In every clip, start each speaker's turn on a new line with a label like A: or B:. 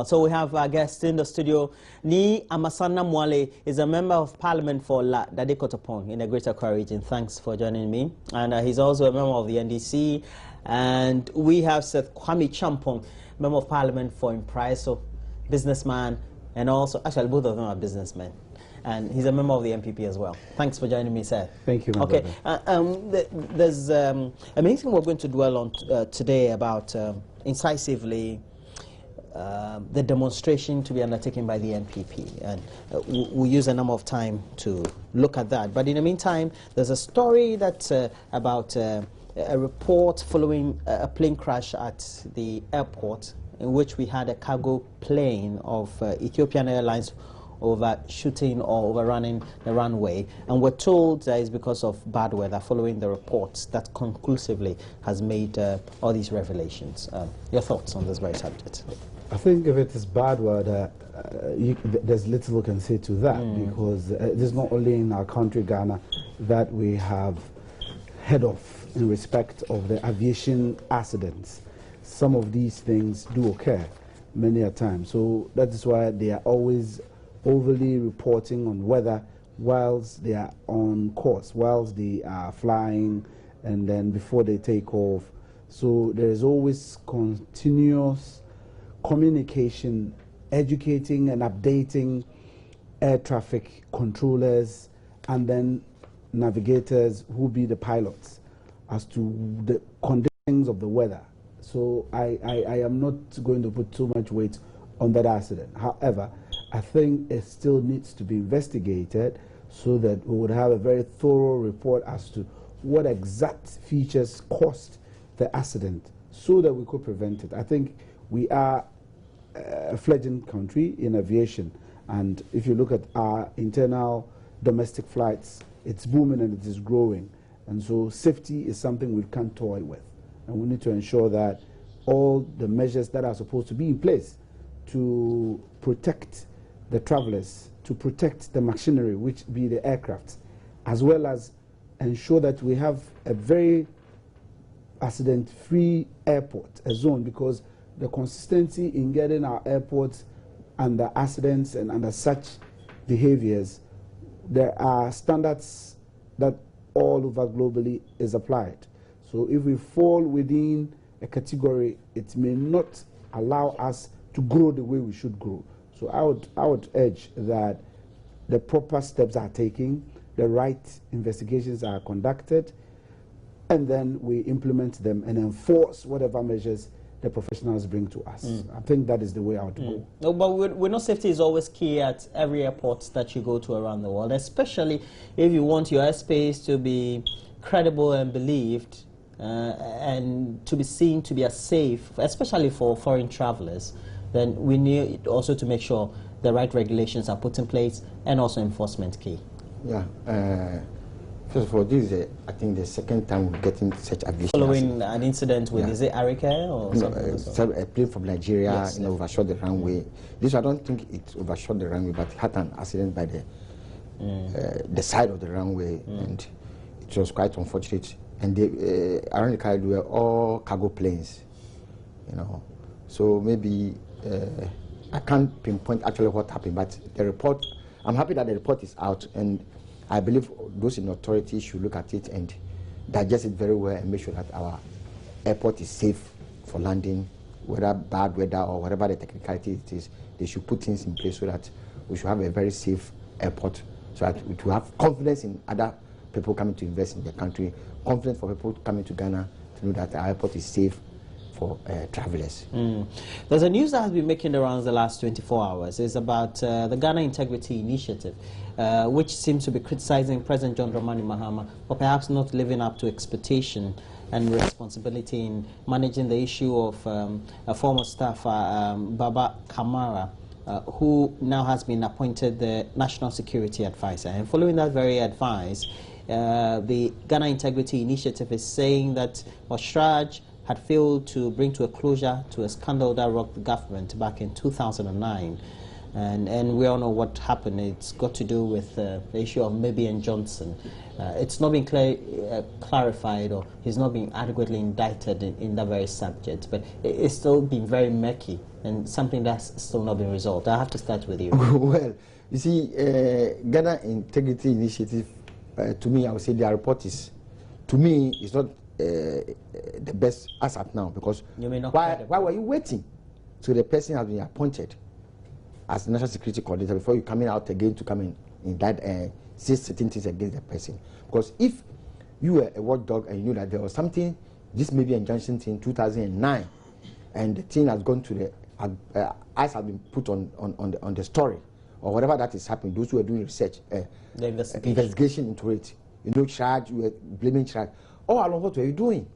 A: Well, so we have our guest in the studio. Ni Amasana Mwale is a member of parliament for La Dadekotopong in the Greater Accra region. Thanks for joining me. And he's also a member of the NDC. And we have Seth Kwame Champong, member of parliament for Impriso, businessman, and also, actually both of them are businessmen. And he's a member of the MPP as well. Thanks for joining me, Seth.
B: Thank you,
A: Okay, there's a main thing we're going to dwell on today about incisively the demonstration to be undertaken by the NPP, and we'll use a number of time to look at that. But in the meantime, there's a story that's about a report following a plane crash at the airport in which we had a cargo plane of Ethiopian Airlines overshooting or overrunning the runway, and we're told that it's because of bad weather following the reports that conclusively has made all these revelations. Your thoughts on this very subject?
B: I think if it is bad weather, there's little we can say to that, because it is not only in our country, Ghana, that we have head off in respect of the aviation accidents. Some of these things do occur many a time. So that is why they are always overly reporting on weather whilst they are on course, whilst they are flying, and then before they take off. So there is always continuous communication, educating and updating air traffic controllers and then navigators who be the pilots as to the conditions of the weather. So I am not going to put too much weight on that accident. However, I think it still needs to be investigated so that we would have a very thorough report as to what exact features caused the accident so that we could prevent it. I think we are a fledgling country in aviation, and if you look at our internal domestic flights, it's booming and it is growing. And so safety is something we can't toy with, and we need to ensure that all the measures that are supposed to be in place to protect the travelers, to protect the machinery, which be the aircraft, as well as ensure that we have a very accident-free airport, a zone, because the consistency in getting our airports under accidents and under such behaviors, there are standards that all over globally is applied. So if we fall within a category, it may not allow us to grow the way we should grow. So I would urge that the proper steps are taken, the right investigations are conducted, and then we implement them and enforce whatever measures the professionals bring to us. I think that is the way I would go.
A: No, but we know safety is always key at every airport that you go to around the world, especially if you want your airspace to be credible and believed and to be seen to be as safe, especially for foreign travelers. Then we need also to make sure the right regulations are put in place and also enforcement key.
C: Yeah. First of all, this is, I think, the second time we're getting such aviation.
A: Following an incident with, is it Arike or something?
C: A plane from Nigeria,
A: yes,
C: overshot the runway. This, I don't think it overshot the runway, but it had an accident by the side of the runway, and it was quite unfortunate. And they, around the car, they were all cargo planes, So maybe I can't pinpoint actually what happened, but the report, I'm happy that the report is out, and I believe those in authority should look at it and digest it very well and make sure that our airport is safe for landing, whether bad weather or whatever the technicality it is. They should put things in place so that we should have a very safe airport, so that we will have confidence in other people coming to invest in the country, confidence for people coming to Ghana to know that our airport is safe for travelers.
A: There's a news that has been making the rounds the last 24 hours. It's about the Ghana Integrity Initiative, which seems to be criticizing President John Dramani Mahama for perhaps not living up to expectation and responsibility in managing the issue of a former staffer, Baba Kamara, who now has been appointed the National Security Advisor. And following that very advice, the Ghana Integrity Initiative is saying that Ostraj had failed to bring to a closure to a scandal that rocked the government back in 2009. and we all know what happened. It's got to do with the issue of Maybe and Johnson. It's not been clarified, or he's not been adequately indicted in that very subject, but it's still been very murky and something that's still not been resolved. I have to start with you.
C: Well, you see, Ghana Integrity Initiative, to me, I would say their report is, to me, is not the best as at now, because why were you waiting? So the person has been appointed as National Security Coordinator before you coming out again to come in indict and say certain things against the person. Because if you were a watchdog and you knew that there was something, this maybe injunction thing in 2009, and the thing has gone to the eyes have been put on the story, or whatever that is happening, those who are doing research,
A: the
C: investigation into it, you know, charge, you were blaming charge. All along, what were you doing?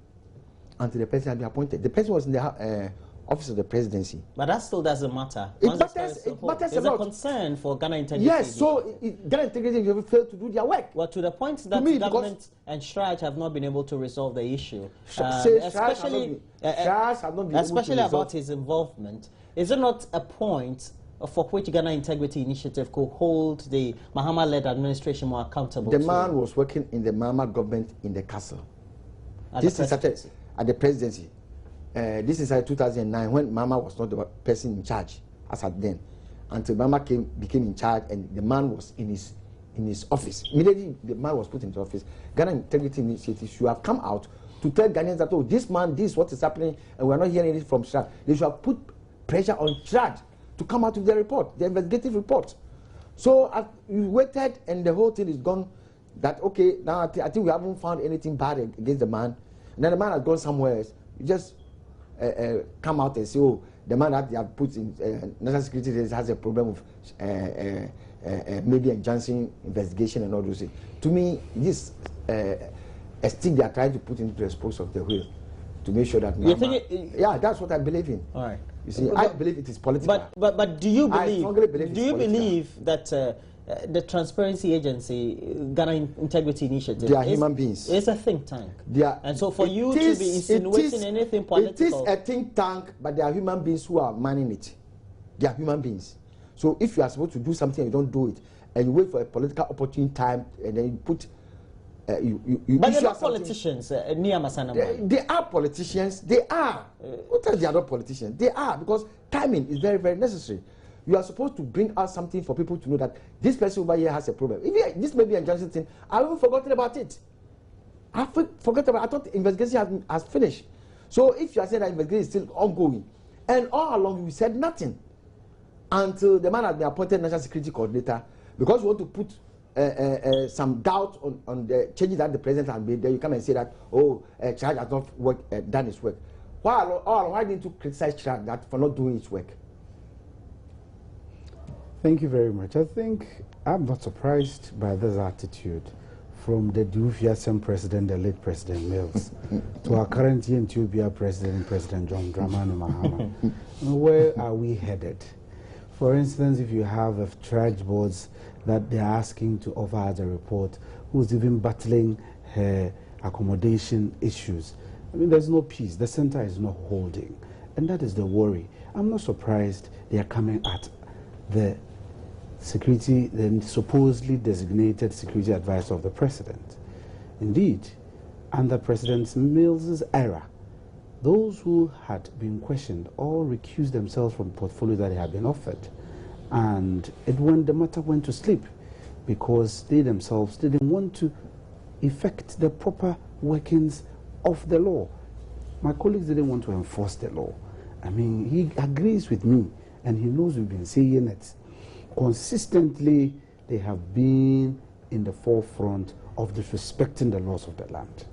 C: Until the president had been appointed. The president was in the office of the presidency.
A: But that still doesn't matter.
C: It matters a lot.
A: There's a concern for Ghana Integrity.
C: Yes, so Ghana Integrity failed to do their work.
A: Well, to the point that the government and Shraj have not been able to resolve the issue.
C: Especially
A: about his involvement. Is it not a point for which Ghana Integrity Initiative could hold the Mahama-led administration more accountable?
C: The man was working in the Mahama government in the castle. This is at the presidency. This is at 2009 when Mahama was not the person in charge as at then, until Mahama became in charge and the man was in his office. Immediately the man was put into office. Ghana Integrity Initiative should have come out to tell Ghanaians that, oh, this man, this is what is happening, and we're not hearing it from Shraj. They should have put pressure on Shraj to come out with the report, the investigative report. So we waited and the whole thing is gone. That, okay, now I think we haven't found anything bad against the man. And then the man has gone somewhere else. You just come out and say, oh, the man that they have put in national security has a problem with maybe a Johnson investigation and all those things. To me, this a stick they are trying to put into the spokes of the wheel to make sure that.
A: You think
C: yeah, that's what I believe in.
A: All right.
C: You see, I believe it is political.
A: But do you believe?
C: Do you
A: believe that the Transparency Agency, Ghana Integrity Initiative,
C: they are human beings.
A: It's a think tank. And so for you to be insinuating anything
C: It
A: political,
C: is a think tank, but there are human beings who are manning it. They are human beings. So if you are supposed to do something and you don't do it, and you wait for a political opportune time, and then you put
A: but they're not politicians.
C: They are politicians. They are. Who tells they are not politicians? They are, because timing is very, very necessary. You are supposed to bring out something for people to know that this person over here has a problem. If this may be a Johnson thing, I haven't forgotten about it. I forgot about it. I thought the investigation has finished. So if you are saying that investigation is still ongoing, and all along you said nothing until the man has been appointed National Security Coordinator, because you want to put some doubt on the changes that the president has made, then you come and say that, oh, Chad has not done his work. Why didn't you criticize Chad that for not doing his work?
B: Thank you very much. I think I'm not surprised by this attitude from the Dufiasem president, the late President Mills, to our current Ethiopia president, President John Dramani Mahama. Where are we headed? For instance, if you have a trade boards that they're asking to offer as a report, who's even battling her accommodation issues. I mean, there's no peace. The center is not holding. And that is the worry. I'm not surprised they are coming at the security, the supposedly designated security advisor of the president. Indeed, under President Mills' era, those who had been questioned all recused themselves from the portfolio that they had been offered. And the matter went to sleep because they themselves didn't want to effect the proper workings of the law. My colleagues didn't want to enforce the law. I mean, he agrees with me, and he knows we've been saying it. Consistently, they have been in the forefront of disrespecting the laws of the land.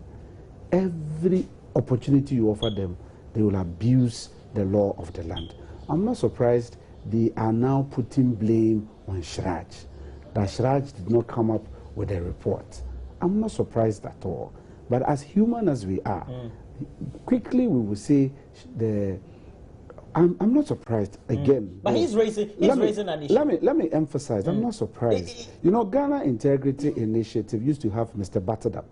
B: Every opportunity you offer them, they will abuse the law of the land. I'm not surprised they are now putting blame on Shraj, that Shraj did not come up with a report. I'm not surprised at all. But as human as we are, quickly we will say I'm not surprised again.
A: But he's raising an issue.
B: Let me emphasize, I'm not surprised. You know, Ghana Integrity Initiative used to have Mr. Batterdam,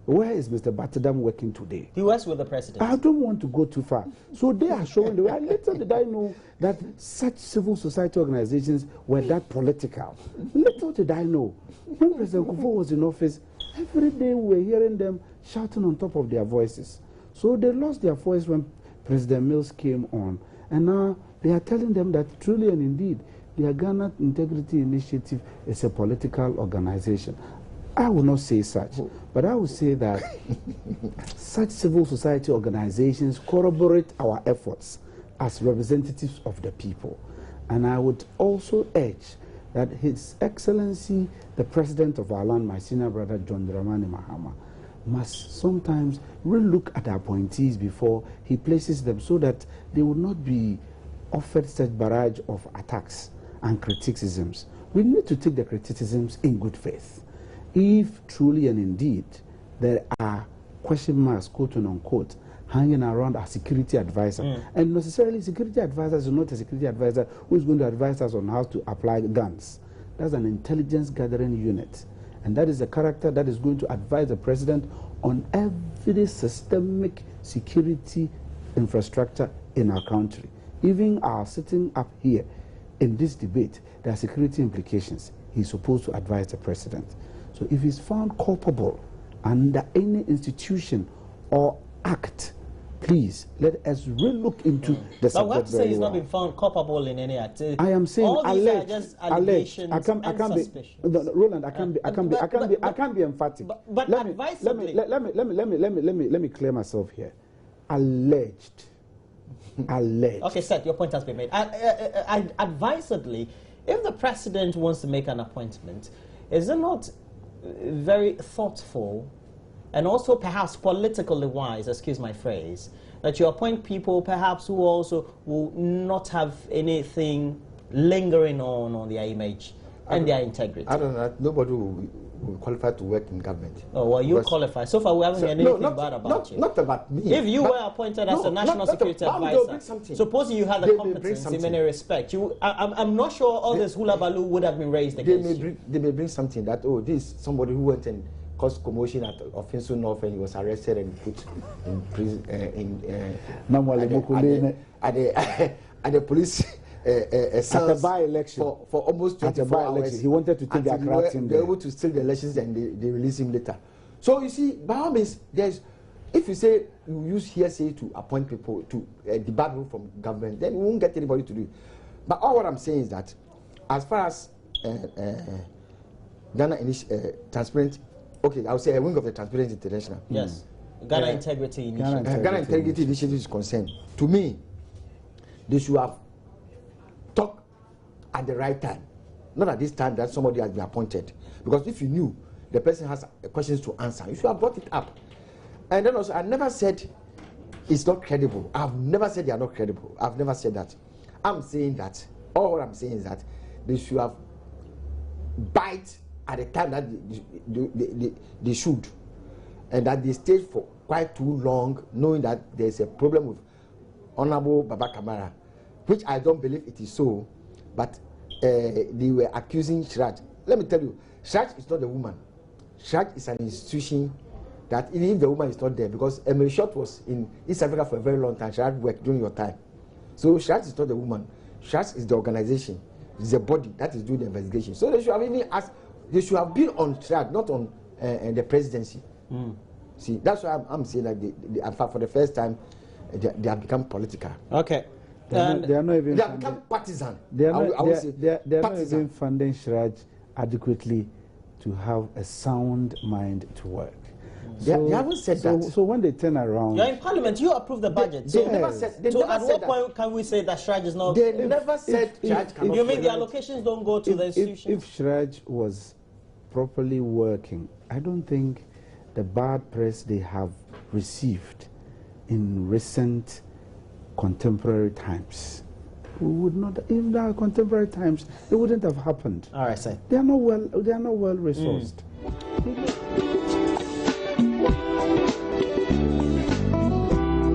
B: Where is Mr. Batadam working today?
A: He works with the president.
B: I don't want to go too far. So they are showing the way. Little did I know that such civil society organizations were that political. Little did I know. When President Kufuor was in office, every day we were hearing them shouting on top of their voices. So they lost their voice when President Mills came on. And now they are telling them that truly and indeed, the Ghana Integrity Initiative is a political organization. I will not say such, but I will say that such civil society organizations corroborate our efforts as representatives of the people. And I would also urge that His Excellency, the President of our land, my senior brother John Dramani Mahama, must sometimes relook at the appointees before he places them so that they will not be offered such barrage of attacks and criticisms. We need to take the criticisms in good faith. If truly and indeed there are question marks, quote and unquote, hanging around our security advisor, and necessarily security advisor is not a security advisor who is going to advise us on how to apply guns. That's an intelligence gathering unit. And that is a character that is going to advise the president on every systemic security infrastructure in our country. Even our sitting up here in this debate, there are security implications. He's supposed to advise the president. So if he's found culpable under any institution or act, please let us relook into the subject.
A: But we have to say he's
B: well.
A: not been found culpable in any act.
B: I am saying
A: all these
B: alleged.
A: are just allegations
B: I can't
A: and
B: be, no, Roland. I can't be emphatic.
A: But advisably,
B: let me clear myself here. Alleged. Alleged.
A: Okay, Seth, your point has been made. Advisedly, if the president wants to make an appointment, is it not very thoughtful and also perhaps politically wise, excuse my phrase, that you appoint people perhaps who also will not have anything lingering on their image and their integrity?
C: I don't know. Nobody will qualify to work in government.
A: Oh, well, you qualify. So far, we haven't heard anything bad about you.
C: Not about me.
A: If you were appointed as a national security advisor, supposing you had the competence in many respects, I'm not sure all this hula baloo would have been raised against you.
C: They may bring something that, oh, this somebody who went and caused commotion at Offensive North and he was arrested and put in prison at the police
B: at the by-election
C: for almost 24 hours.
B: He wanted to take the crowd in
C: there. They were able to steal the elections and they release him later. So you see, by all means, if you say you use hearsay to appoint people to debar people from government, then we won't get anybody to do it. But all what I'm saying is that as far as Ghana Transparent, okay, I would say a wing of the Transparency International.
A: Yes. Ghana Integrity Initiative.
C: Ghana Integrity Initiative is concerned. To me, they should have talked at the right time. Not at this time that somebody has been appointed. Because if you knew the person has questions to answer, you should have brought it up. And then also, I never said it's not credible. I've never said they are not credible. I've never said that. I'm saying that, all what I'm saying is that they should have bite at the time that they should. And that they stayed for quite too long, knowing that there's a problem with Honorable Baba Kamara, which I don't believe it is so, but they were accusing Shraj. Let me tell you, Shraj is not a woman. Shraj is an institution that even if the woman is not there, because Emily Short was in East Africa for a very long time, Shraj worked during your time. So Shraj is not a woman. Shraj is the organization, it's the body that is doing the investigation. So they should have even asked, they should have been on Shraj, not on the presidency. See, that's why I'm saying that for the first time, they have become political.
A: Okay.
B: They are not even.
C: They have become partisan.
B: They are not even funding Shraj adequately to have a sound mind to work.
C: They haven't said that.
B: So when they turn around,
A: you're in Parliament. You approve the budget.
C: They never said. They
A: so
C: never
A: at
C: said
A: what
C: that.
A: point can we say that Shraj is not?
C: They never said Shraj cannot.
A: You mean the allocations don't go to the institutions?
B: If Shraj was properly working, I don't think the bad press they have received in recent contemporary times, we would not, in our contemporary times, it wouldn't have happened.
A: All right, sir.
B: They are not well resourced.